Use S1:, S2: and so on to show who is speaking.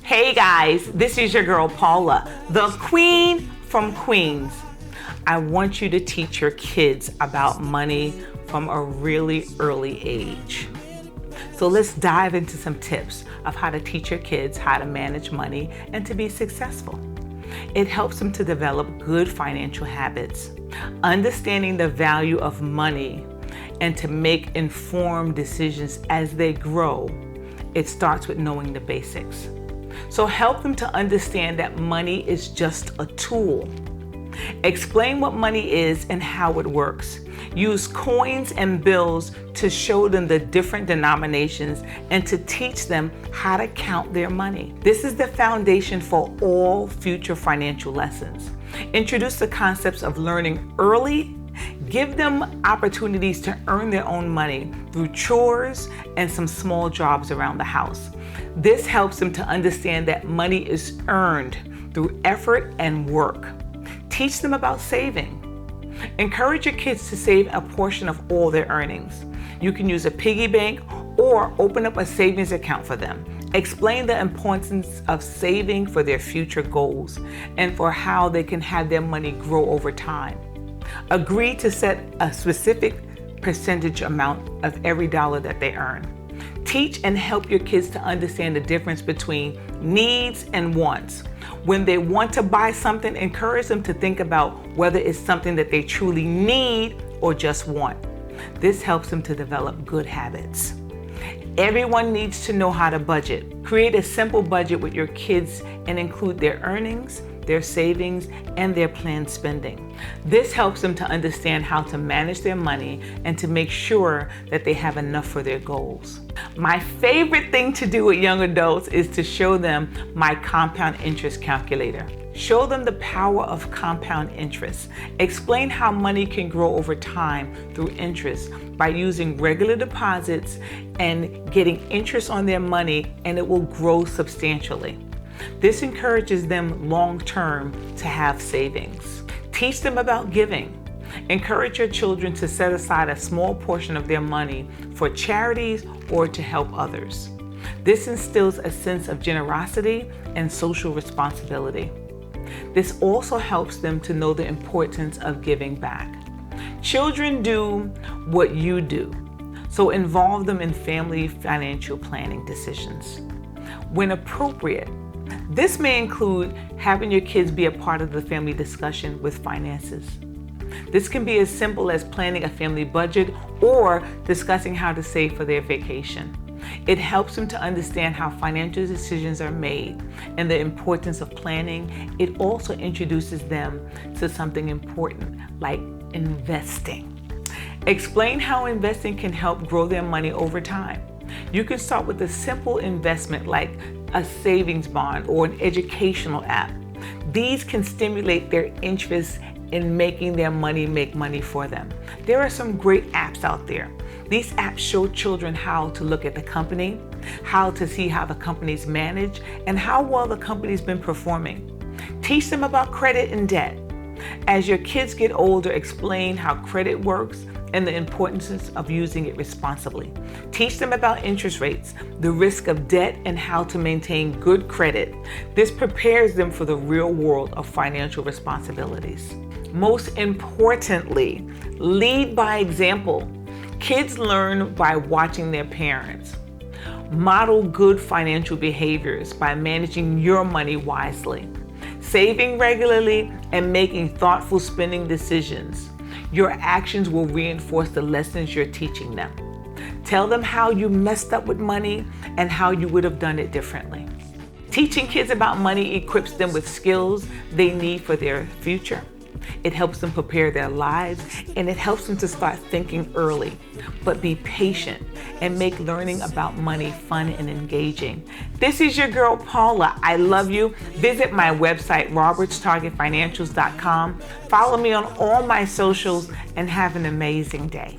S1: Hey guys, this is your girl Paula, the queen from Queens. I want you to teach your kids about money from a really early age. So let's dive into some tips of how to teach your kids how to manage money and to be successful. It helps them to develop good financial habits, understanding the value of money, and to make informed decisions as they grow. It starts with knowing the basics. So help them to understand that money is just a tool. Explain what money is and how it works. Use coins and bills to show them the different denominations and to teach them how to count their money. This is the foundation for all future financial lessons. Introduce the concepts of learning early. Give them opportunities to earn their own money through chores and some small jobs around the house. This helps them to understand that money is earned through effort and work. Teach them about saving. Encourage your kids to save a portion of all their earnings. You can use a piggy bank or open up a savings account for them. Explain the importance of saving for their future goals and for how they can have their money grow over time. Agree to set a specific percentage amount of every dollar that they earn. Teach and help your kids to understand the difference between needs and wants. When they want to buy something, encourage them to think about whether it's something that they truly need or just want. This helps them to develop good habits. Everyone needs to know how to budget. Create a simple budget with your kids and include their earnings, their savings, and their planned spending. This helps them to understand how to manage their money and to make sure that they have enough for their goals. My favorite thing to do with young adults is to show them my compound interest calculator. Show them the power of compound interest. Explain how money can grow over time through interest by using regular deposits and getting interest on their money, and it will grow substantially. This encourages them long-term to have savings. Teach them about giving. Encourage your children to set aside a small portion of their money for charities or to help others. This instills a sense of generosity and social responsibility. This also helps them to know the importance of giving back. Children do what you do, so involve them in family financial planning decisions. When appropriate, this may include having your kids be a part of the family discussion with finances. This can be as simple as planning a family budget or discussing how to save for their vacation. It helps them to understand how financial decisions are made and the importance of planning. It also introduces them to something important like investing. Explain how investing can help grow their money over time. You can start with a simple investment like a savings bond or an educational app. These can stimulate their interest in making their money make money for them. There are some great apps out there. These apps show children how to look at the company, how to see how the company's managed, and how well the company's been performing. Teach them about credit and debt. As your kids get older, explain how credit works and the importance of using it responsibly. Teach them about interest rates, the risk of debt, and how to maintain good credit. This prepares them for the real world of financial responsibilities. Most importantly, lead by example. Kids learn by watching their parents. Model good financial behaviors by managing your money wisely, saving regularly, and making thoughtful spending decisions. Your actions will reinforce the lessons you're teaching them. Tell them how you messed up with money and how you would have done it differently. Teaching kids about money equips them with skills they need for their future. It helps them prepare their lives, and it helps them to start thinking early. But be patient and make learning about money fun and engaging. This is your girl Paula. I love you. Visit my website, robertstargetfinancials.com. Follow me on all my socials and have an amazing day.